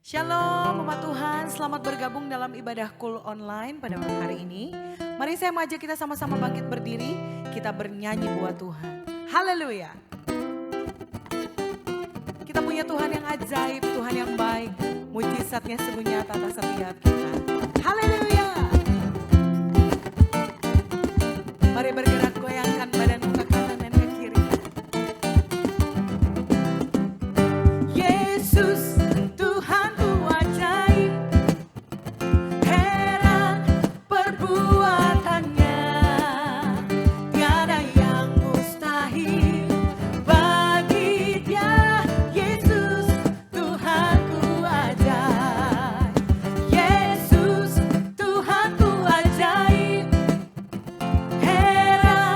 Shalom umat Tuhan, selamat bergabung dalam ibadah Kul Online pada malam hari ini. Mari saya mengajak kita sama-sama bangkit berdiri, kita bernyanyi buat Tuhan. Haleluya. Kita punya Tuhan yang ajaib, Tuhan yang baik, mujizatnya sungguh nyata atas setiap kita. Haleluya. Mari bergerak, goyangkan badanmu ke kanan dan ke kiri. Yesus Tuhanku ajaib, heran perbuatannya, tiada yang mustahil bagi Dia. Yesus Tuhanku ajaib, Yesus Tuhanku ajaib, heran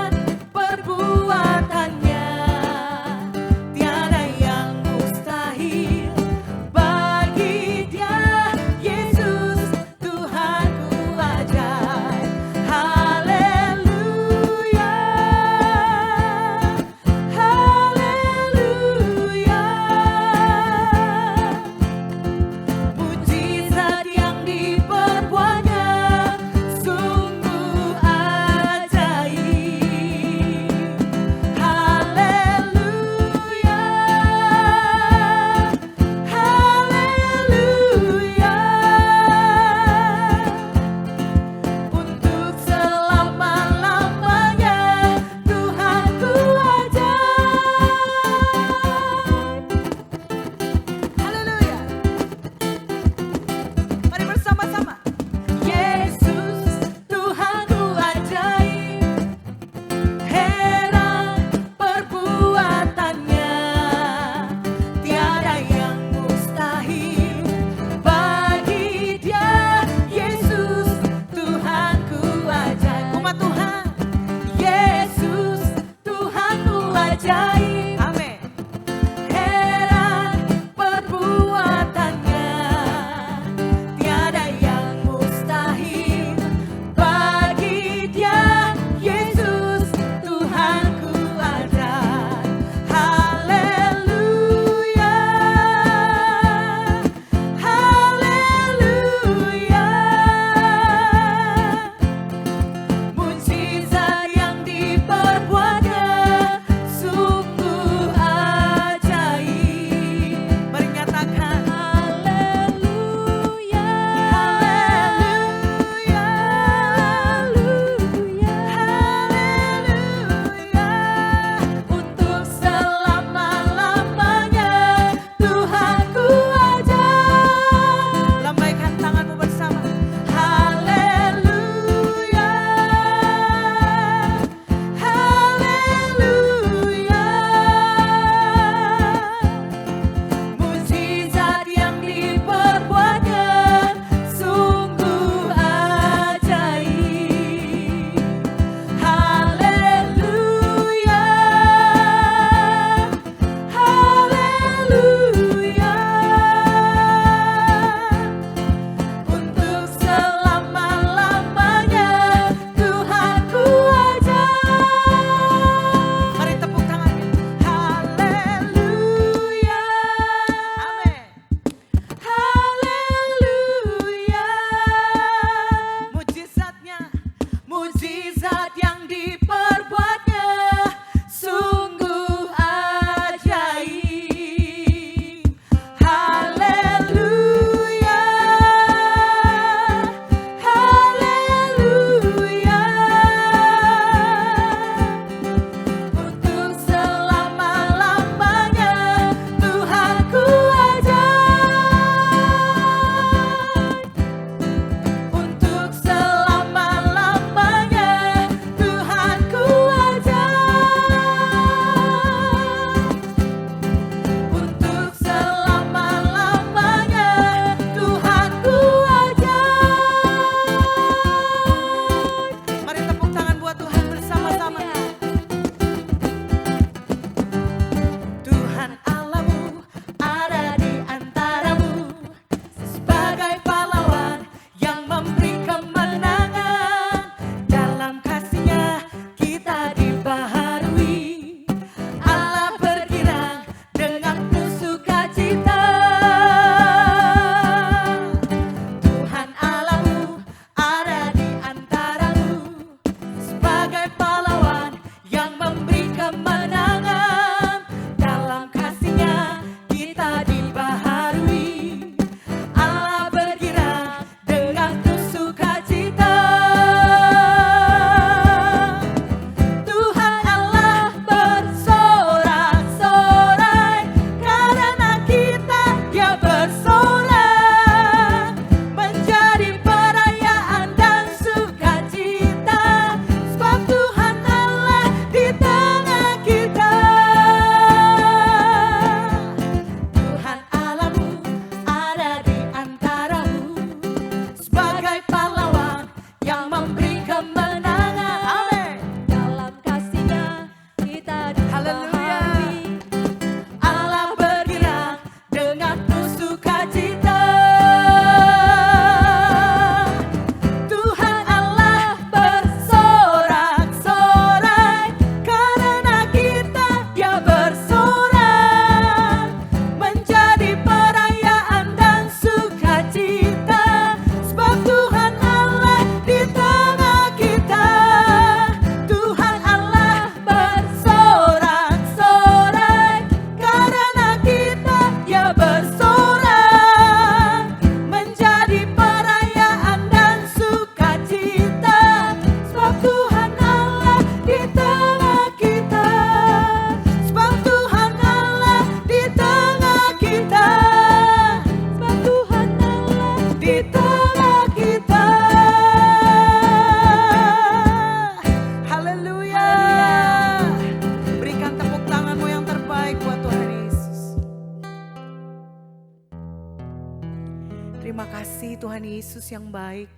Terima kasih Tuhan Yesus yang baik.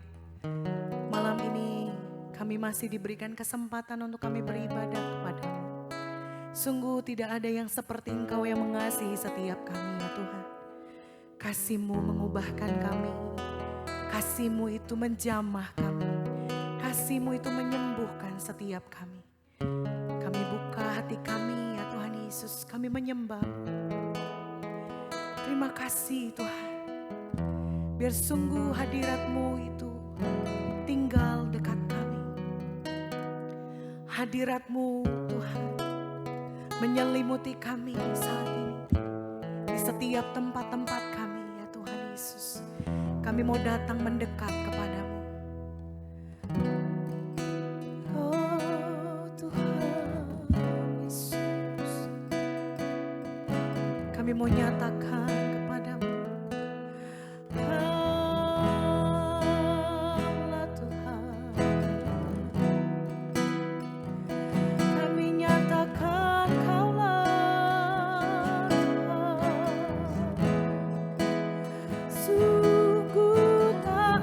Malam ini kami masih diberikan kesempatan untuk kami beribadah kepada-Mu. Sungguh tidak ada yang seperti Engkau yang mengasihi setiap kami ya Tuhan. Kasih-Mu mengubahkan kami. Kasih-Mu itu menjamah kami. Kasih-Mu itu menyembuhkan setiap kami. Kami buka hati kami ya Tuhan Yesus. Kami menyembah. Terima kasih Tuhan. Biar sungguh hadirat-Mu itu tinggal dekat kami. Hadirat-Mu Tuhan menyelimuti kami saat ini. Di setiap tempat-tempat kami ya Tuhan Yesus. Kami mau datang mendekat kepada-Mu. Oh Tuhan Yesus. Kami mau nyatakan kepada-Mu. Kaulah Tuhan. Kami nyatakan Kaulah Tuhan. Sungguh tak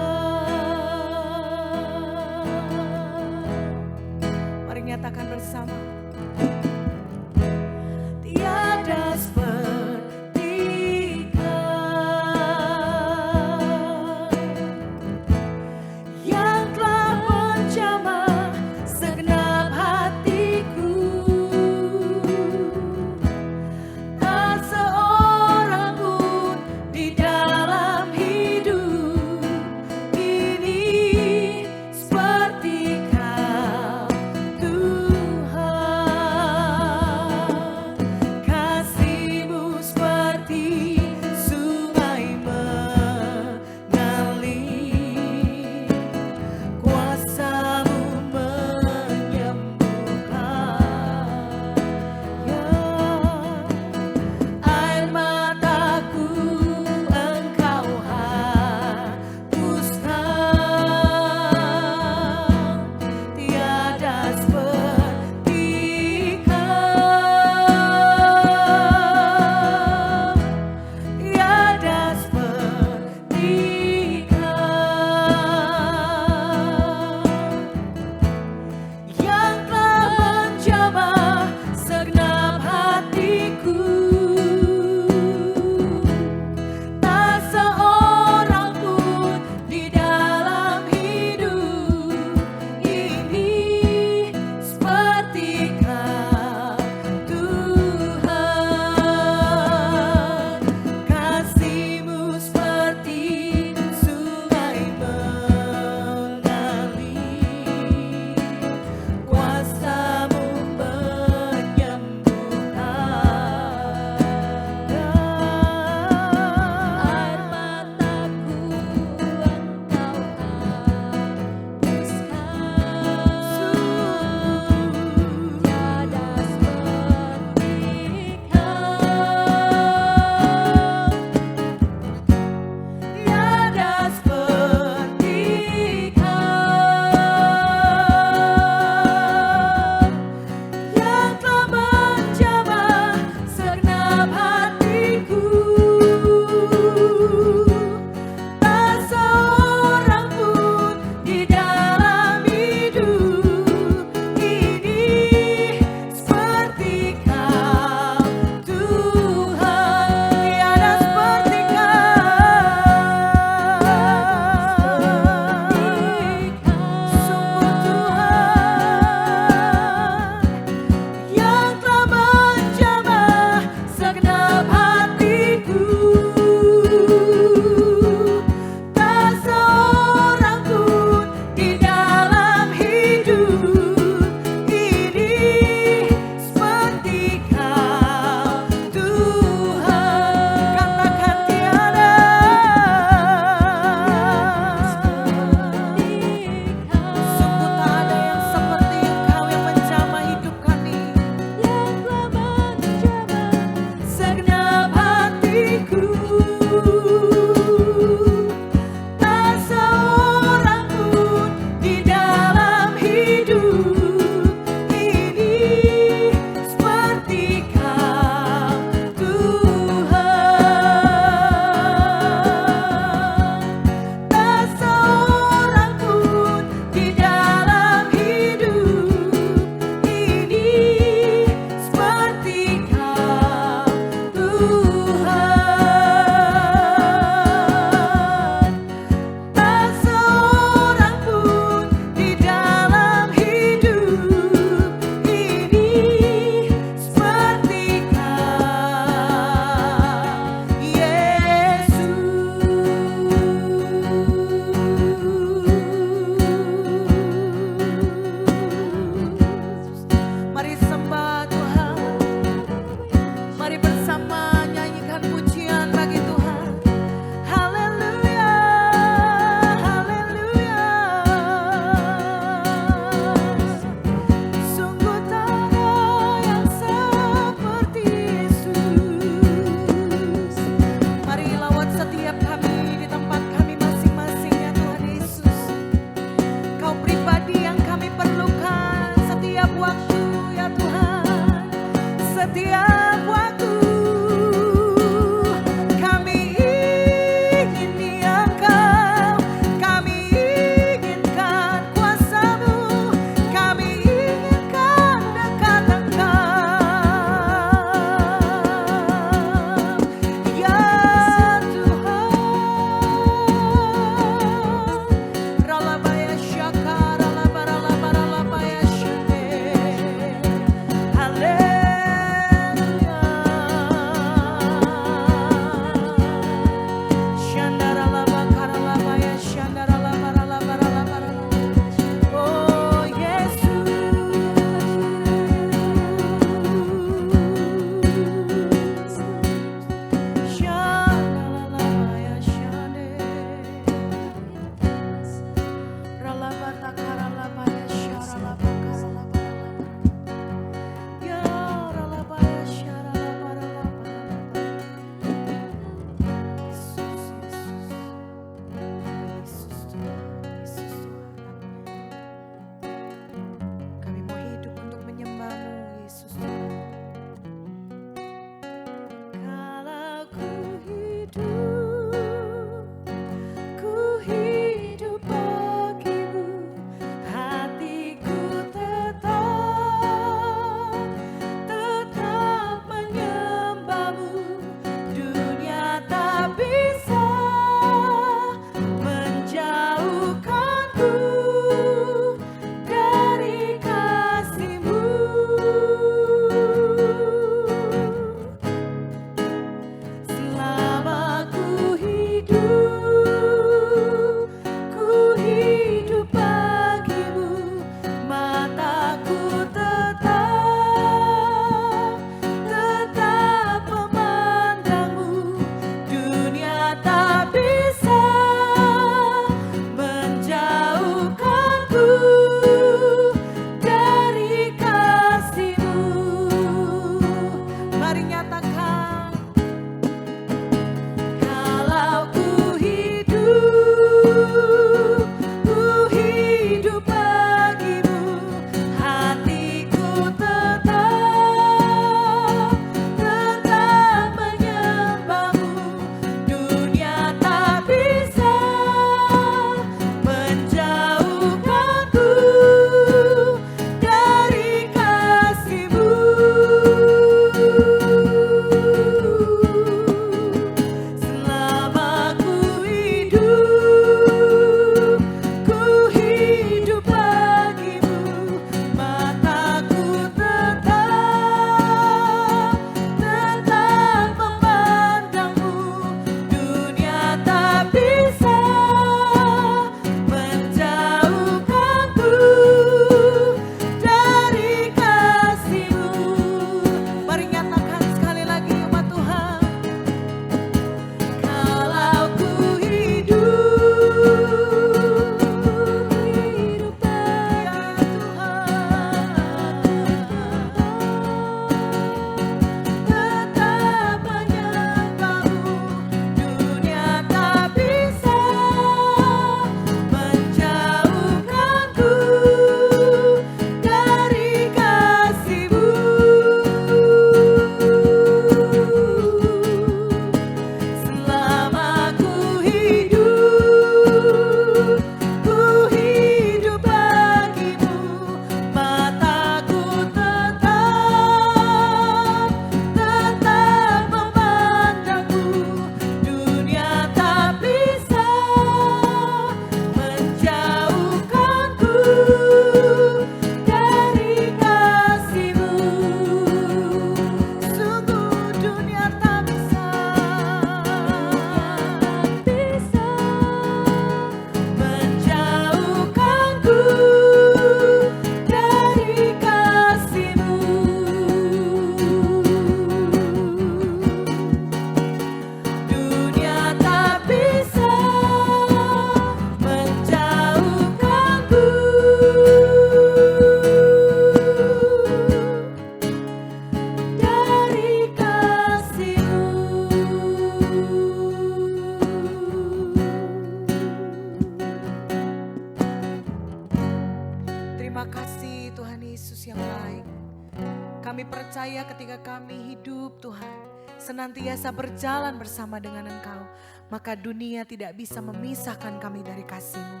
Kami percaya ketika kami hidup Tuhan, senantiasa berjalan bersama dengan Engkau, maka dunia tidak bisa memisahkan kami dari kasih-Mu.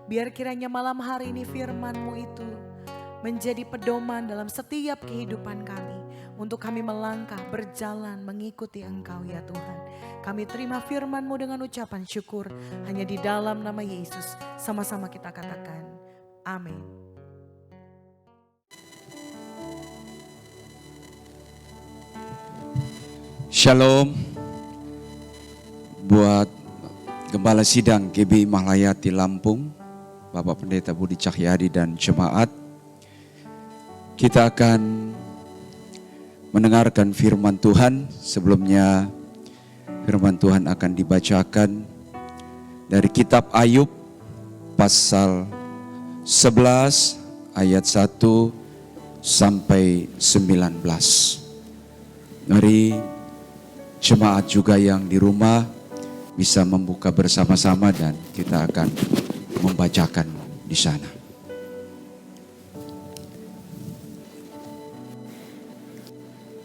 Biar kiranya malam hari ini firman-Mu itu menjadi pedoman dalam setiap kehidupan kami, untuk kami melangkah, berjalan, mengikuti Engkau ya Tuhan. Kami terima firman-Mu dengan ucapan syukur, hanya di dalam nama Yesus. Sama-sama kita katakan, amin. Shalom. Buat Gembala Sidang GBI Mahlayati Lampung, Bapak Pendeta Budi Cahyadi dan jemaat, kita akan mendengarkan firman Tuhan. Sebelumnya firman Tuhan akan dibacakan dari kitab Ayub pasal 11 ayat 1 sampai 19. Mari jemaat juga yang di rumah bisa membuka bersama-sama dan kita akan membacakan di sana.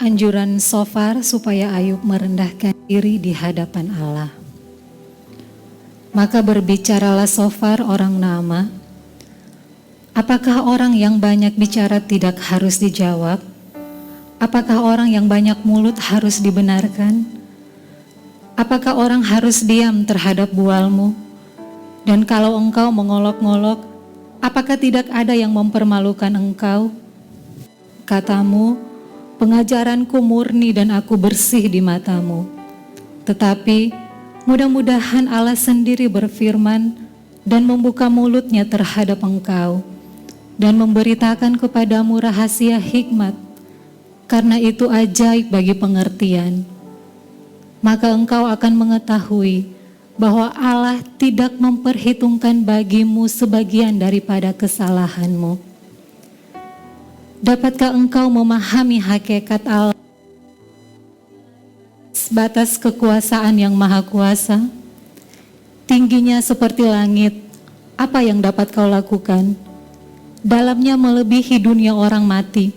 Anjuran Shofar supaya Ayub merendahkan diri di hadapan Allah. Maka berbicaralah Shofar orang Naamah. Apakah orang yang banyak bicara tidak harus dijawab? Apakah orang yang banyak mulut harus dibenarkan? Apakah orang harus diam terhadap bualmu? Dan kalau engkau mengolok-ngolok, apakah tidak ada yang mempermalukan engkau? Katamu, pengajaranku murni dan aku bersih di matamu. Tetapi mudah-mudahan Allah sendiri berfirman dan membuka mulutnya terhadap engkau dan memberitakan kepadamu rahasia hikmat, karena itu ajaib bagi pengertian. Maka engkau akan mengetahui bahwa Allah tidak memperhitungkan bagimu sebagian daripada kesalahanmu. Dapatkah engkau memahami hakikat Allah, batas kekuasaan yang maha kuasa? Tingginya seperti langit, apa yang dapat kau lakukan? Dalamnya melebihi dunia orang mati,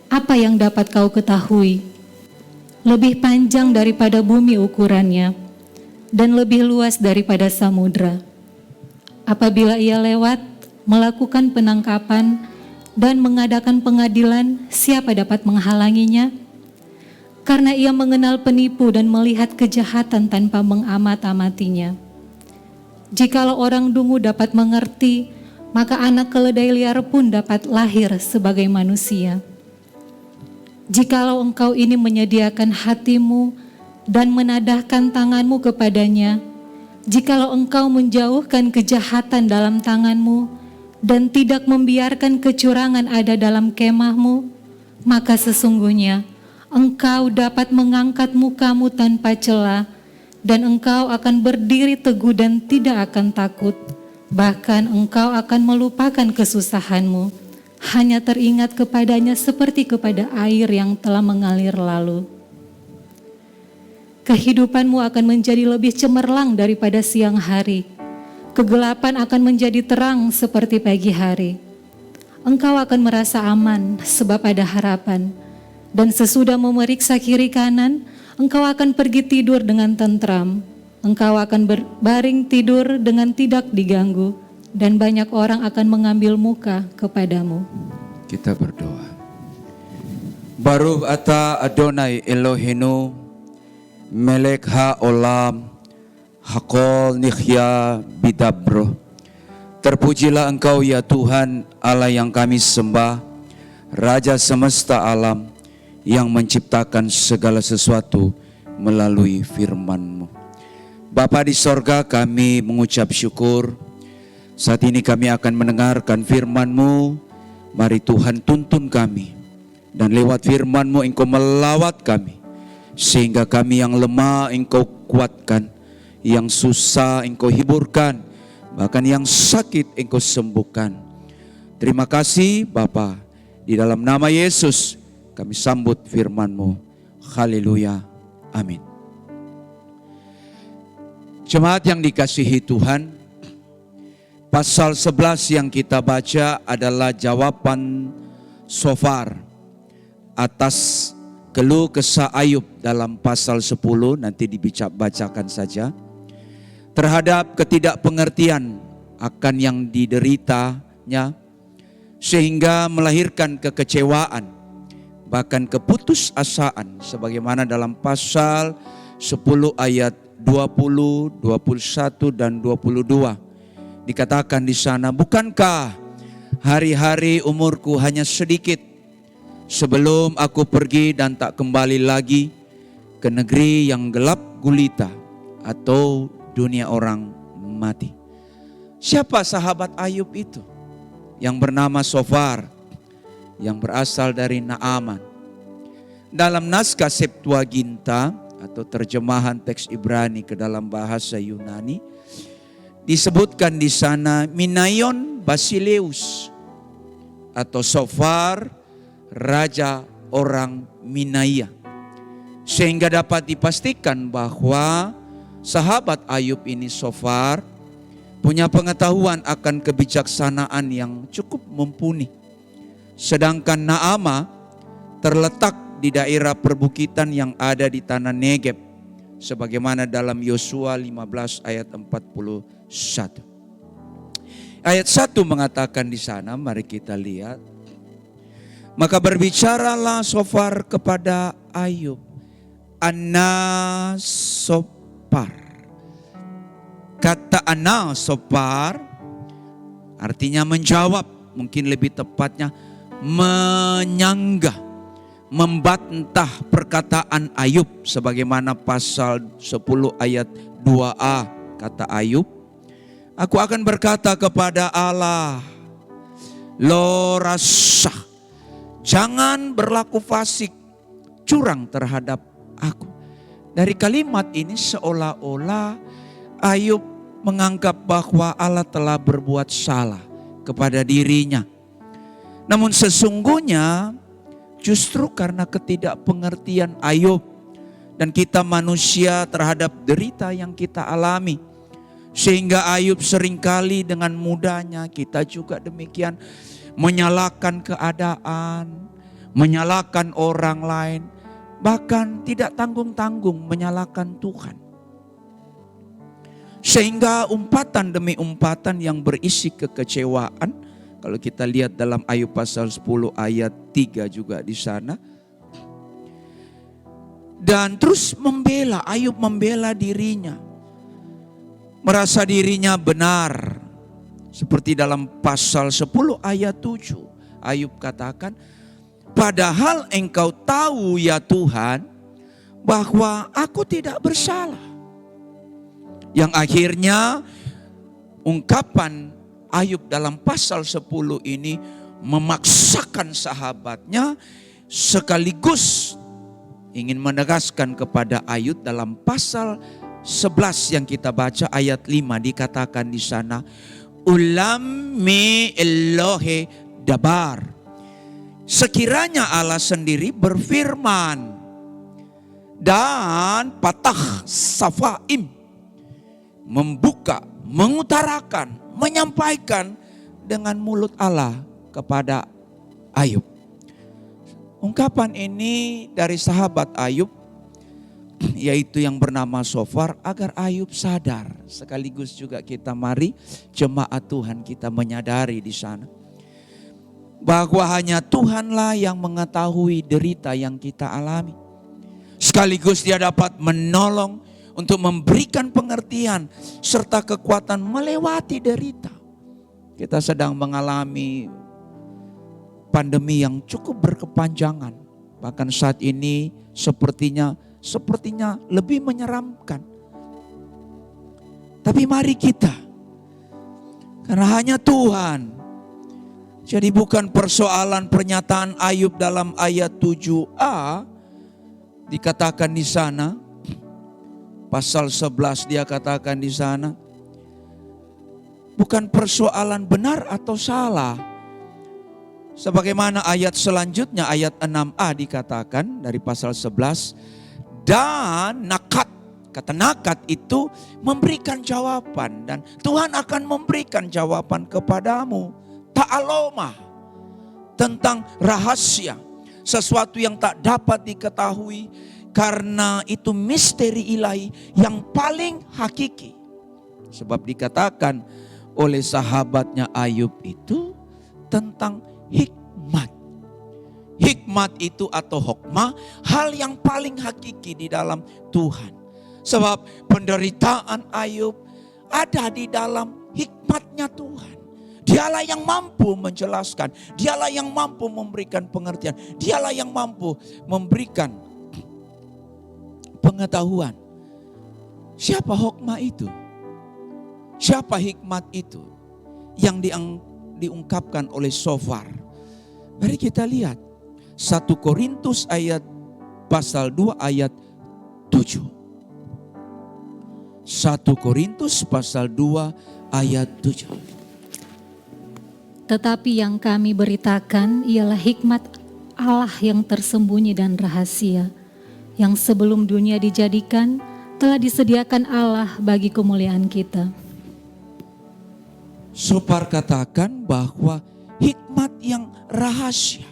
apa yang dapat kau ketahui? Lebih panjang daripada bumi ukurannya, dan lebih luas daripada samudra. Apabila ia lewat, melakukan penangkapan, dan mengadakan pengadilan, siapa dapat menghalanginya? Karena ia mengenal penipu dan melihat kejahatan tanpa mengamat-amatinya. Jikalau orang dungu dapat mengerti, maka anak keledai liar pun dapat lahir sebagai manusia. Jikalau engkau ini menyediakan hatimu dan menadahkan tanganmu kepadanya, jikalau engkau menjauhkan kejahatan dalam tanganmu, dan tidak membiarkan kecurangan ada dalam kemahmu, maka sesungguhnya engkau dapat mengangkat mukamu tanpa cela, dan engkau akan berdiri teguh dan tidak akan takut. Bahkan engkau akan melupakan kesusahanmu, hanya teringat kepadanya seperti kepada air yang telah mengalir lalu. Kehidupanmu akan menjadi lebih cemerlang daripada siang hari. Kegelapan akan menjadi terang seperti pagi hari. Engkau akan merasa aman sebab ada harapan. Dan sesudah memeriksa kiri kanan, engkau akan pergi tidur dengan tentram. Engkau akan berbaring tidur dengan tidak diganggu. Dan banyak orang akan mengambil muka kepadamu. Kita berdoa. Baruch ata Adonai Eloheinu melek haolam Hakol nikhya bidabro. Terpujilah Engkau ya Tuhan Allah yang kami sembah, Raja semesta alam yang menciptakan segala sesuatu melalui firman-Mu. Bapa di sorga, kami mengucap syukur. Saat ini kami akan mendengarkan firman-Mu. Mari Tuhan tuntun kami, dan lewat firman-Mu Engkau melawat kami, sehingga kami yang lemah Engkau kuatkan, yang susah Engkau hiburkan, bahkan yang sakit Engkau sembuhkan. Terima kasih Bapa, di dalam nama Yesus kami sambut firman-Mu. Haleluya, amin. Jemaat yang dikasihi Tuhan, pasal 11 yang kita baca adalah jawaban Shofar. atas keluh kesah Ayub dalam pasal 10, nanti dibacakan saja. Terhadap ketidakpengertian akan yang dideritanya, sehingga melahirkan kekecewaan, bahkan keputusasaan, sebagaimana dalam pasal 10 ayat 20, 21 dan 22. Dikatakan di sana, bukankah hari-hari umurku hanya sedikit sebelum aku pergi dan tak kembali lagi ke negeri yang gelap gulita atau dunia orang mati. Siapa sahabat Ayub itu? Yang bernama Sofar, yang berasal dari Naaman. Dalam naskah Septuaginta atau terjemahan teks Ibrani ke dalam bahasa Yunani, disebutkan di sana Minayon Basileus atau Sofar, raja orang Minaya. Sehingga dapat dipastikan bahwa sahabat Ayub ini, Sofar, punya pengetahuan akan kebijaksanaan yang cukup mumpuni. Sedangkan Naama terletak di daerah perbukitan yang ada di tanah Negeb, sebagaimana dalam Yosua 15 ayat 41. Ayat 1 mengatakan di sana, mari kita lihat. Maka berbicaralah Sofar kepada Ayub, Ana Sopar. Kata Ana Sopar artinya menjawab, mungkin lebih tepatnya menyanggah, membantah perkataan Ayub, sebagaimana pasal 10 ayat 2a. Kata Ayub, aku akan berkata kepada Allah, lo rasah, jangan berlaku fasik, curang terhadap aku. Dari kalimat ini seolah-olah Ayub menganggap bahwa Allah telah berbuat salah kepada dirinya. Namun sesungguhnya justru karena ketidakpengertian Ayub dan kita manusia terhadap derita yang kita alami, sehingga Ayub seringkali dengan mudahnya, kita juga demikian, menyalahkan keadaan, menyalahkan orang lain, bahkan tidak tanggung-tanggung menyalahkan Tuhan. Sehingga umpatan demi umpatan yang berisi kekecewaan, kalau kita lihat dalam Ayub pasal 10 ayat 3 juga di sana. Dan terus membela, Ayub membela dirinya. Merasa dirinya benar. Seperti dalam pasal 10 ayat 7, Ayub katakan, padahal engkau tahu ya Tuhan, bahwa aku tidak bersalah. Yang akhirnya ungkapan Ayub dalam pasal 10 ini memaksakan sahabatnya sekaligus ingin menegaskan kepada Ayub dalam pasal 11 yang kita baca ayat 5, dikatakan di sana, Ulam mi Elohe dabar. Sekiranya Allah sendiri berfirman dan patah safaim, membuka, mengutarakan, menyampaikan dengan mulut Allah kepada Ayub. Ungkapan ini dari sahabat Ayub, yaitu yang bernama Sofar, agar Ayub sadar. Sekaligus juga kita mari jemaat Tuhan kita menyadari di sana bahwa hanya Tuhanlah yang mengetahui derita yang kita alami. Sekaligus Dia dapat menolong untuk memberikan pengertian serta kekuatan melewati derita. Kita sedang mengalami pandemi yang cukup berkepanjangan. Bahkan saat ini sepertinya lebih menyeramkan. Tapi mari kita, karena hanya Tuhan. Jadi bukan persoalan pernyataan Ayub dalam ayat 7a, dikatakan di sana, pasal 11 dia katakan di sana, bukan persoalan benar atau salah. Sebagaimana ayat selanjutnya, ayat 6a dikatakan dari pasal 11, dan nakat, kata nakat itu memberikan jawaban, dan Tuhan akan memberikan jawaban kepadamu. Ta'aloma, tentang rahasia, sesuatu yang tak dapat diketahui, karena itu misteri ilahi yang paling hakiki. Sebab dikatakan oleh sahabatnya Ayub itu tentang hikmat. Hikmat itu atau hokmah, hal yang paling hakiki di dalam Tuhan. Sebab penderitaan Ayub ada di dalam hikmatnya Tuhan. Dialah yang mampu menjelaskan, dialah yang mampu memberikan pengertian, dialah yang mampu memberikan pengetahuan. Siapa hokmah itu? Siapa hikmat itu yang diungkapkan oleh Shofar? Mari kita lihat 1 Korintus pasal 2 ayat 7. 1 Korintus pasal 2 ayat 7. Tetapi yang kami beritakan ialah hikmat Allah yang tersembunyi dan rahasia, yang sebelum dunia dijadikan telah disediakan Allah bagi kemuliaan kita. Shofar katakan bahwa hikmat yang rahasia.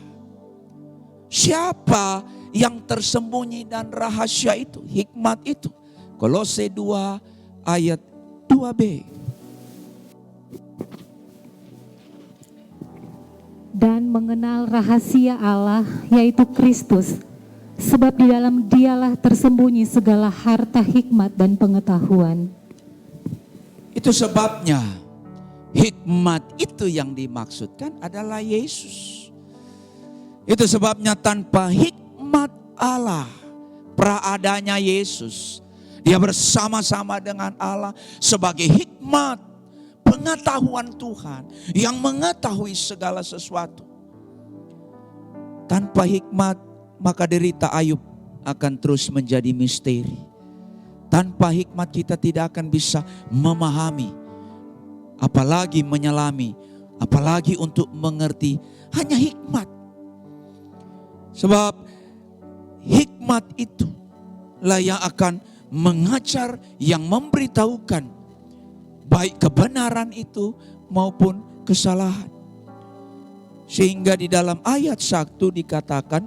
Siapa yang tersembunyi dan rahasia itu? Hikmat itu. Kolose 2 ayat 2b. Dan mengenal rahasia Allah, yaitu Kristus, sebab di dalam dialah tersembunyi segala harta hikmat dan pengetahuan. Itu sebabnya hikmat itu yang dimaksudkan adalah Yesus. Itu sebabnya tanpa hikmat Allah, praadanya Yesus, dia bersama-sama dengan Allah sebagai hikmat, pengetahuan Tuhan yang mengetahui segala sesuatu. Tanpa hikmat, maka derita Ayub akan terus menjadi misteri. Tanpa hikmat kita tidak akan bisa memahami, apalagi menyelami, apalagi untuk mengerti. Hanya hikmat. Sebab hikmat itu lah yang akan mengajar, yang memberitahukan baik kebenaran itu maupun kesalahan. Sehingga di dalam ayat 1 dikatakan,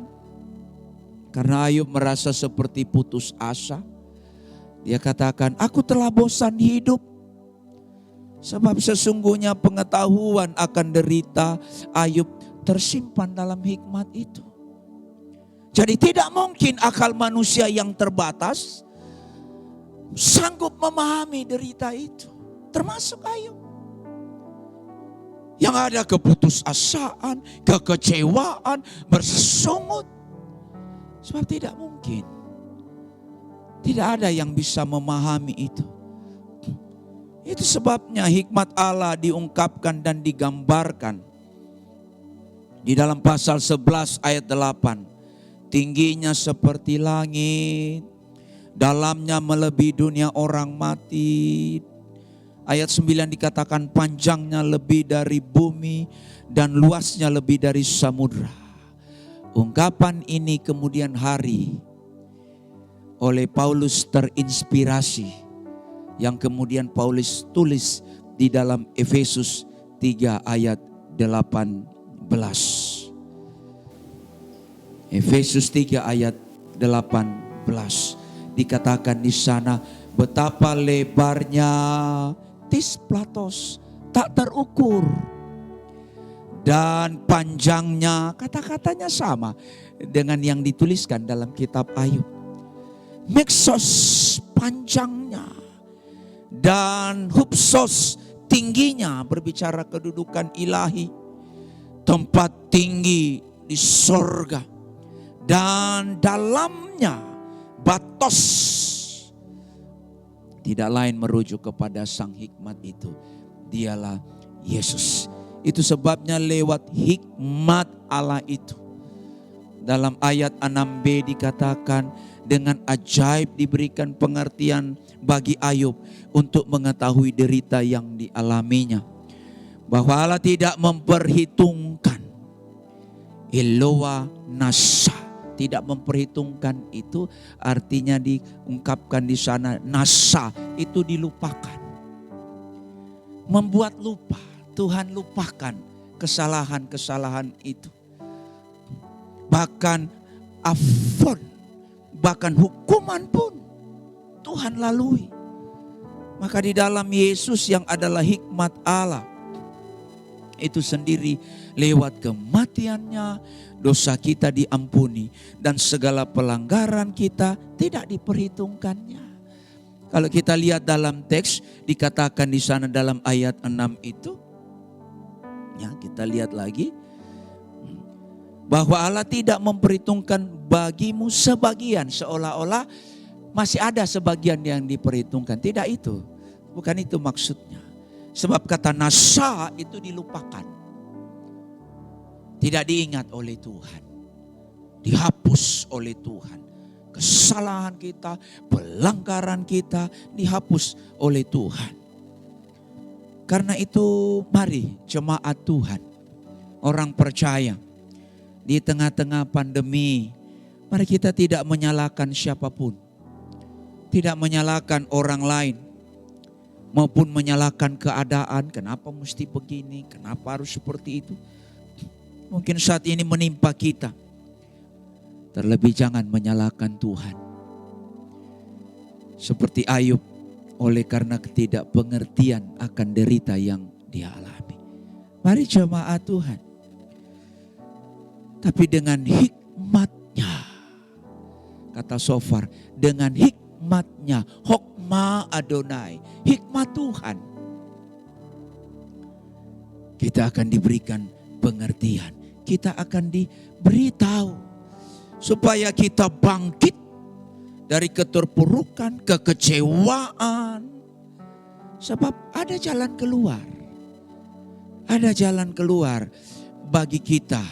karena Ayub merasa seperti putus asa, dia katakan, aku telah bosan hidup. Sebab sesungguhnya pengetahuan akan derita Ayub tersimpan dalam hikmat itu. Jadi tidak mungkin akal manusia yang terbatas sanggup memahami derita itu. Termasuk Ayub. Yang ada keputusasaan, kekecewaan, bersungut. Sebab tidak mungkin. Tidak ada yang bisa memahami itu. Itu sebabnya hikmat Allah diungkapkan dan digambarkan di dalam pasal 11 ayat 8. Tingginya seperti langit, dalamnya melebihi dunia orang mati. Ayat 9 dikatakan panjangnya lebih dari bumi dan luasnya lebih dari samudra. Ungkapan ini kemudian hari oleh Paulus terinspirasi, yang kemudian Paulus tulis di dalam Efesus 3 ayat 18. Efesus 3 ayat 18 dikatakan di sana, betapa lebarnya tisplatos tak terukur, dan panjangnya, kata-katanya sama dengan yang dituliskan dalam kitab Ayub. Meksos panjangnya, dan hupsos tingginya, berbicara kedudukan ilahi, tempat tinggi di sorga, dan dalamnya batos, tidak lain merujuk kepada sang hikmat itu, dialah Yesus. Itu sebabnya lewat hikmat Allah itu, dalam ayat 6b dikatakan, dengan ajaib diberikan pengertian bagi Ayub untuk mengetahui derita yang dialaminya. Bahwa Allah tidak memperhitungkan Eloa nasa. Tidak memperhitungkan itu artinya diungkapkan di sana, nasa itu dilupakan. Membuat lupa, Tuhan lupakan kesalahan-kesalahan itu. bahkan afon, bahkan hukuman pun Tuhan lalui. Maka di dalam Yesus yang adalah hikmat Allah itu sendiri, lewat kematiannya dosa kita diampuni dan segala pelanggaran kita tidak diperhitungkannya. Kalau kita lihat dalam teks dikatakan di sana dalam ayat 6 itu, ya kita lihat lagi, bahwa Allah tidak memperhitungkan bagimu sebagian, seolah-olah masih ada sebagian yang diperhitungkan. Tidak, itu bukan itu maksudnya. Sebab kata nasa itu dilupakan, tidak diingat oleh Tuhan, dihapus oleh Tuhan. Kesalahan kita, pelanggaran kita dihapus oleh Tuhan. Karena itu mari jemaat Tuhan, orang percaya, di tengah-tengah pandemi, mari kita tidak menyalahkan siapapun. Tidak menyalahkan orang lain, maupun menyalahkan keadaan, kenapa mesti begini, kenapa harus seperti itu. Mungkin saat ini menimpa kita. Terlebih jangan menyalahkan Tuhan. Seperti Ayub, oleh karena ketidakpengertian akan derita yang dia alami. Mari jemaat Tuhan, tapi dengan hikmatnya, kata Shofar, dengan hikmatnya, hokma Adonai, hikmat Tuhan, kita akan diberikan pengertian, kita akan diberitahu supaya kita bangkit dari keterpurukan, kekecewaan. Sebab ada jalan keluar. Ada jalan keluar bagi kita.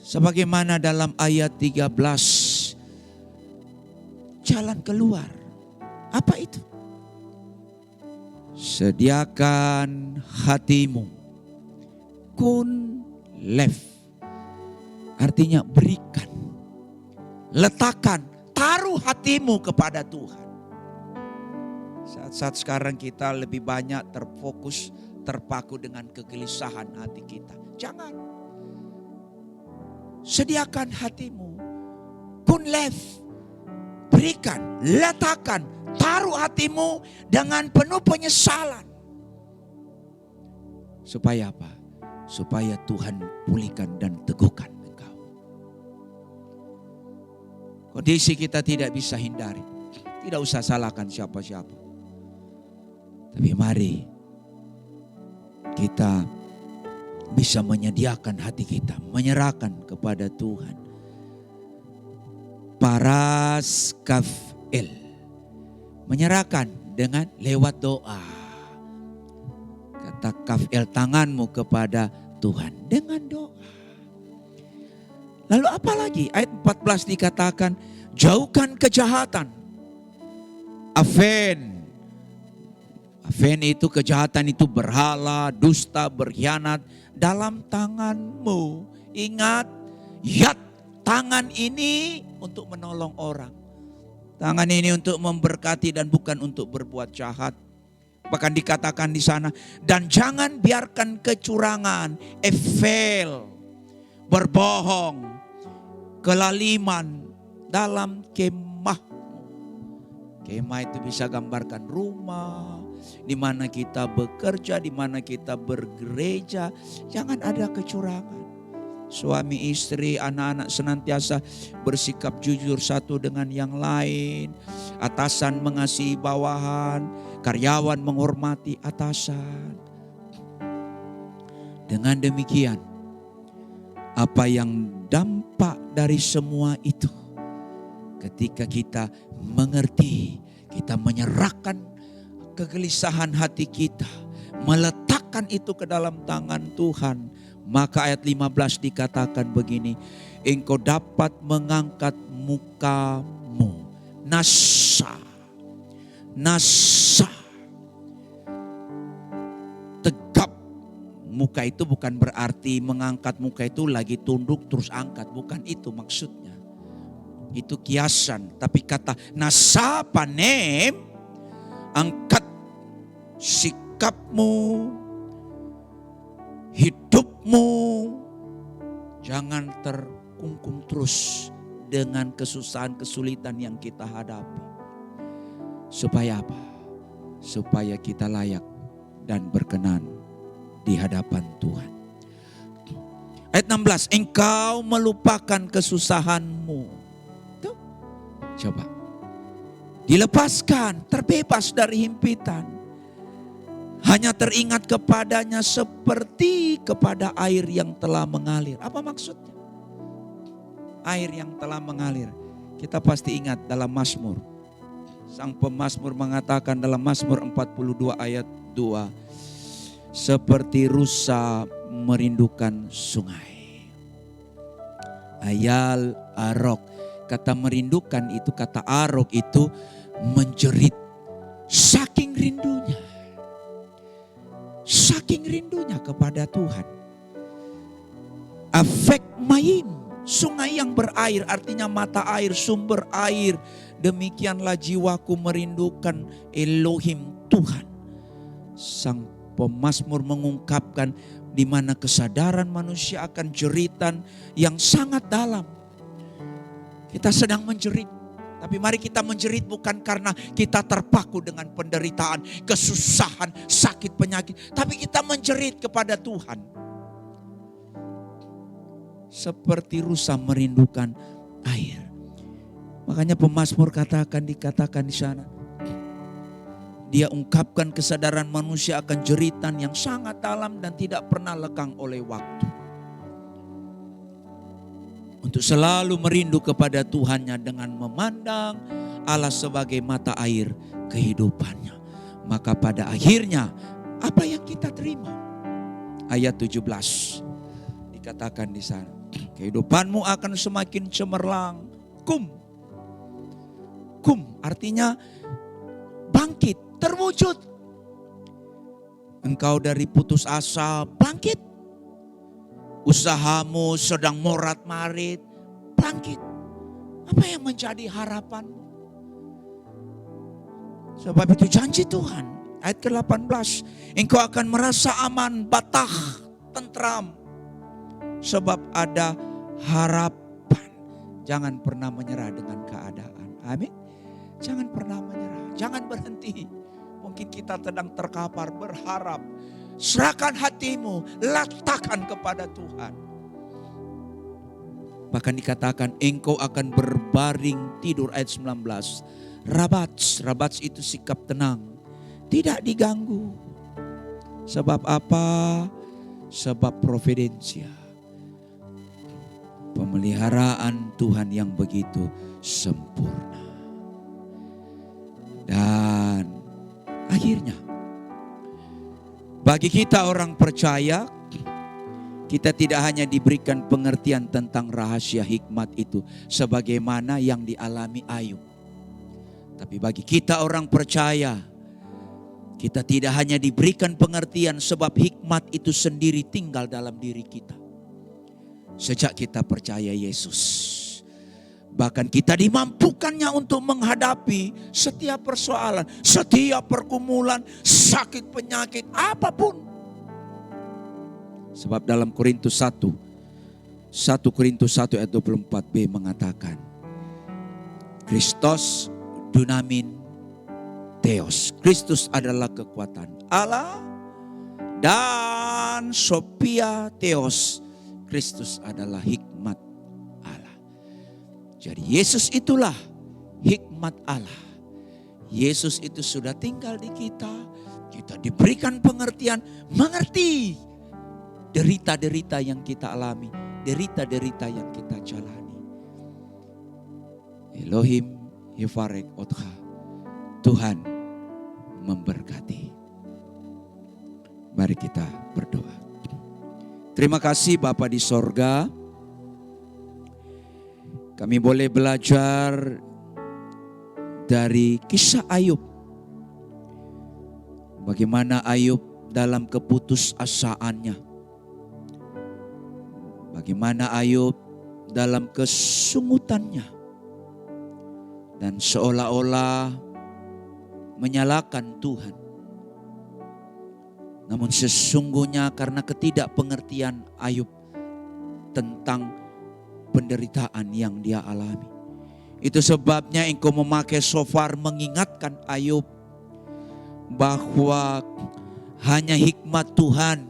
Sebagaimana dalam ayat 13. Jalan keluar. Apa itu? Sediakan hatimu. Kun lev. Artinya berikan. Letakkan, taruh hatimu kepada Tuhan. Saat-saat sekarang kita lebih banyak terfokus, terpaku dengan kegelisahan hati kita. Jangan. Sediakan hatimu. Kun lev. Berikan, letakkan, taruh hatimu dengan penuh penyesalan. Supaya apa? Supaya Tuhan pulihkan dan teguhkan. Kondisi kita tidak bisa hindari. Tidak usah salahkan siapa-siapa. Tapi mari kita bisa menyediakan hati kita, menyerahkan kepada Tuhan. Paras kafel. Menyerahkan dengan lewat doa. Kata kafel, tanganmu kepada Tuhan dengan doa. Lalu apa lagi? Ayat 14 dikatakan, jauhkan kejahatan. Afen. Afen itu kejahatan, itu berhala, dusta, berkhianat dalam tanganmu. Ingat, yat, tangan ini untuk menolong orang. Tangan ini untuk memberkati dan bukan untuk berbuat jahat. Bahkan dikatakan di sana, dan jangan biarkan kecurangan, efel, berbohong, kelaliman dalam kemahmu. Kemah itu bisa gambarkan rumah, di mana kita bekerja, di mana kita bergereja. Jangan ada kecurangan. Suami istri, anak-anak senantiasa bersikap jujur satu dengan yang lain. Atasan mengasihi bawahan, karyawan menghormati atasan. Dengan demikian, apa yang dampak dari semua itu, ketika kita mengerti, kita menyerahkan kegelisahan hati kita, meletakkan itu ke dalam tangan Tuhan, maka ayat 15 dikatakan begini, engkau dapat mengangkat mukamu. Nasa, nasa, tegap. Muka itu bukan berarti mengangkat muka itu lagi tunduk terus angkat. Bukan itu maksudnya. Itu kiasan. Tapi kata nasa panem, angkat sikapmu, hidupmu. Jangan terkurung. terkungkung terus dengan kesusahan kesulitan yang kita hadapi. Supaya apa? Supaya kita layak dan berkenan di hadapan Tuhan. Ayat 16, engkau melupakan kesusahanmu. Tuh, coba. Dilepaskan, terbebas dari himpitan. Hanya teringat kepadanya seperti kepada air yang telah mengalir. Apa maksudnya? Air yang telah mengalir. Kita pasti ingat dalam Mazmur. Sang pemazmur mengatakan dalam Mazmur 42 ayat 2. Seperti rusa merindukan sungai. Ayal arok. Kata merindukan itu, kata arok itu menjerit. Saking rindunya. Saking rindunya kepada Tuhan. Afek mayim, sungai yang berair, artinya mata air, sumber air. Demikianlah jiwaku merindukan Elohim Tuhan. Sang pemazmur mengungkapkan di mana kesadaran manusia akan jeritan yang sangat dalam. Kita sedang menjerit. Tapi mari kita menjerit bukan karena kita terpaku dengan penderitaan, kesusahan, sakit, penyakit. Tapi kita menjerit kepada Tuhan. Seperti rusa merindukan air. Makanya pemazmur dikatakan di sana. Dia ungkapkan kesadaran manusia akan jeritan yang sangat dalam dan tidak pernah lekang oleh waktu. Untuk selalu merindu kepada Tuhannya dengan memandang Allah sebagai mata air kehidupannya. Maka pada akhirnya apa yang kita terima? Ayat 17 dikatakan di sana. Kehidupanmu akan semakin cemerlang. Kum artinya bangkit, terwujud. Engkau dari putus asa bangkit. Usahamu sedang morat-marit, bangkit. Apa yang menjadi harapanmu? Sebab itu janji Tuhan. Ayat ke-18. Engkau akan merasa aman, batah, tentram. Sebab ada harapan. Jangan pernah menyerah dengan keadaan. Amin. Jangan pernah menyerah. Jangan berhenti. Mungkin kita sedang terkapar, berharap. Serahkan hatimu, letakkan kepada Tuhan. Bahkan dikatakan engkau akan berbaring tidur, ayat 19. Rabats itu sikap tenang, tidak diganggu. Sebab apa? Sebab providensia. Pemeliharaan Tuhan yang begitu sempurna. Dan akhirnya bagi kita orang percaya, kita tidak hanya diberikan pengertian tentang rahasia hikmat itu sebagaimana yang dialami Ayub. Tapi bagi kita orang percaya, kita tidak hanya diberikan pengertian sebab hikmat itu sendiri tinggal dalam diri kita. Sejak kita percaya Yesus. Bahkan kita dimampukannya untuk menghadapi setiap persoalan, setiap pergumulan, sakit, penyakit, apapun. Sebab dalam Korintus 1 ayat 24b mengatakan, Kristus dunamin Theos. Kristus adalah kekuatan Allah dan Sophia Theos. Kristus adalah hikmat Allah. Jadi Yesus itulah hikmat Allah. Yesus itu sudah tinggal di kita. Kita diberikan pengertian, mengerti derita-derita yang kita alami, derita-derita yang kita jalani. Elohim Yefarek Otcha. Tuhan memberkati. Mari kita berdoa. Terima kasih Bapa di sorga. Kami boleh belajar dari kisah Ayub. Bagaimana Ayub dalam keputusasaannya. Bagaimana Ayub dalam kesungutannya. Dan seolah-olah menyalahkan Tuhan. Namun sesungguhnya karena ketidakpengertian Ayub tentang penderitaan yang dia alami. Itu sebabnya engkau memakai shofar mengingatkan Ayub bahwa hanya hikmat Tuhan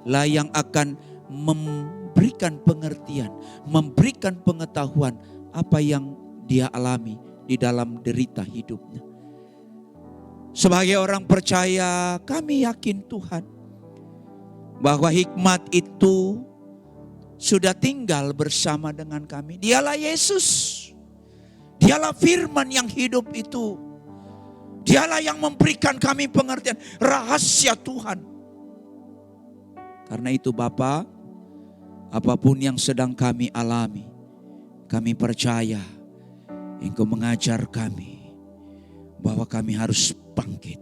lah yang akan memberikan pengertian, memberikan pengetahuan apa yang dia alami di dalam derita hidupnya. Sebagai orang percaya, kami yakin Tuhan bahwa hikmat itu sudah tinggal bersama dengan kami. Dialah Yesus. Dialah firman yang hidup itu. Dialah yang memberikan kami pengertian rahasia Tuhan. Karena itu Bapa, apapun yang sedang kami alami, kami percaya Engkau mengajar kami bahwa kami harus bangkit.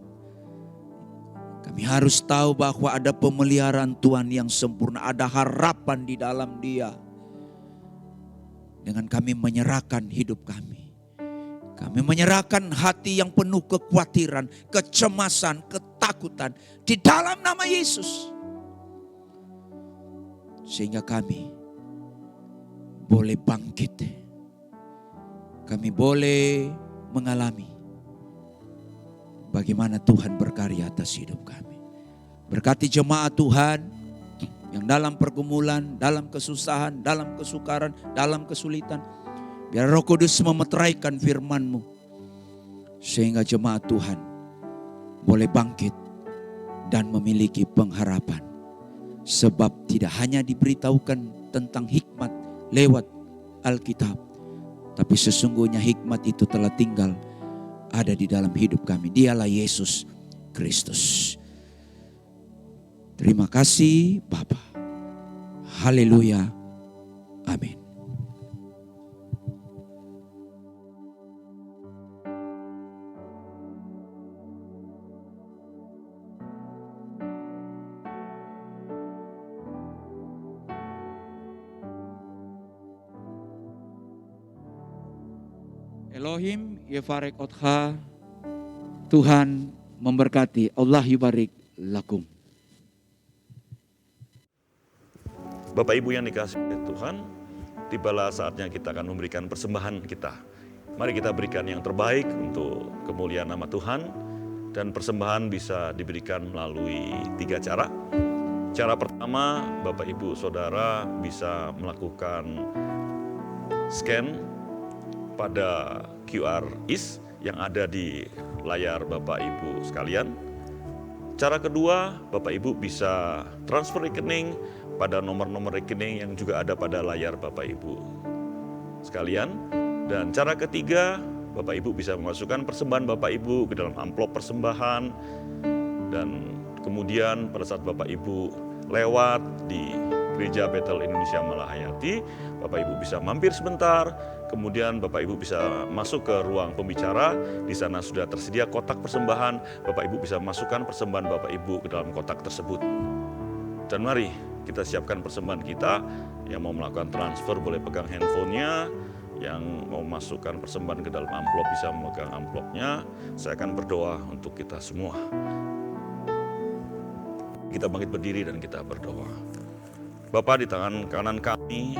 Kami harus tahu bahwa ada pemeliharaan Tuhan yang sempurna, ada harapan di dalam Dia. Dengan kami menyerahkan hidup kami. Kami menyerahkan hati yang penuh kekhawatiran, kecemasan, ketakutan di dalam nama Yesus. Sehingga kami boleh bangkit. Kami boleh mengalami bagaimana Tuhan berkarya atas hidup kami. Berkati jemaat Tuhan yang dalam pergumulan, dalam kesusahan, dalam kesukaran, dalam kesulitan. Biar Roh Kudus memeteraikan firman-Mu. Sehingga jemaat Tuhan boleh bangkit dan memiliki pengharapan. Sebab tidak hanya diberitahukan tentang hikmat lewat Alkitab. Tapi sesungguhnya hikmat itu telah tinggal ada di dalam hidup kami. Dialah Yesus Kristus. Terima kasih Bapa. Haleluya. Amin. Elohim yefarek otcha. Tuhan memberkati. Allah yubarik lakum. Bapak Ibu yang dikasihi Tuhan, tibalah saatnya kita akan memberikan persembahan kita. Mari kita berikan yang terbaik untuk kemuliaan nama Tuhan. Dan persembahan bisa diberikan melalui 3 cara. Cara pertama, Bapak Ibu Saudara bisa melakukan scan pada QR IS yang ada di layar Bapak Ibu sekalian. Cara kedua, Bapak Ibu bisa transfer rekening pada nomor-nomor rekening yang juga ada pada layar Bapak Ibu sekalian. Dan cara ketiga, Bapak Ibu bisa memasukkan persembahan Bapak Ibu ke dalam amplop persembahan. Dan kemudian pada saat Bapak Ibu lewat di Gereja Betel Indonesia Malahayati, Bapak Ibu bisa mampir sebentar. Kemudian Bapak Ibu bisa masuk ke ruang pembicara. Di sana sudah tersedia kotak persembahan. Bapak Ibu bisa masukkan persembahan Bapak Ibu ke dalam kotak tersebut. Dan mari kita siapkan persembahan kita. Yang mau melakukan transfer boleh pegang handphonenya. Yang mau masukkan persembahan ke dalam amplop bisa memegang amplopnya. Saya akan berdoa untuk kita semua. Kita bangkit berdiri dan kita berdoa. Bapa, di tangan kanan kami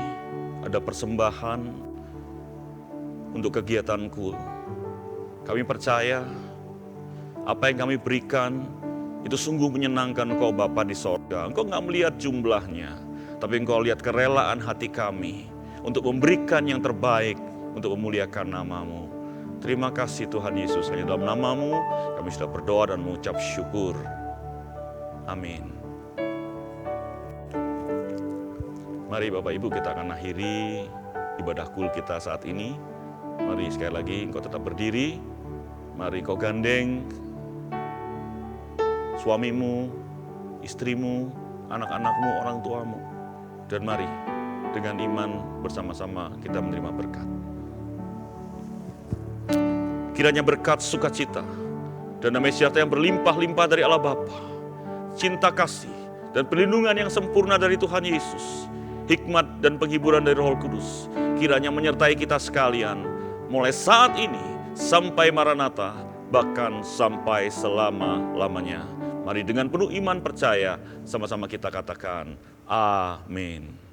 ada persembahan untuk kegiatanku. Kami percaya apa yang kami berikan itu sungguh menyenangkan Engkau Bapa di sorga. Engkau nggak melihat jumlahnya, tapi Engkau lihat kerelaan hati kami untuk memberikan yang terbaik untuk memuliakan nama-Mu. Terima kasih Tuhan Yesus, hanya dalam nama-Mu kami sudah berdoa dan mengucap syukur. Amin. Mari Bapak Ibu kita akan akhiri ibadah kul kita saat ini. Mari sekali lagi engkau tetap berdiri. Mari engkau gandeng suamimu, istrimu, anak-anakmu, orang tuamu. Dan mari dengan iman bersama-sama kita menerima berkat. Kiranya berkat sukacita dan damai sejahtera yang berlimpah-limpah dari Allah Bapa, cinta kasih dan perlindungan yang sempurna dari Tuhan Yesus, hikmat dan penghiburan dari Roh Kudus, kiranya menyertai kita sekalian, mulai saat ini sampai Maranatha, bahkan sampai selama-lamanya. Mari dengan penuh iman percaya, sama-sama kita katakan, Amin.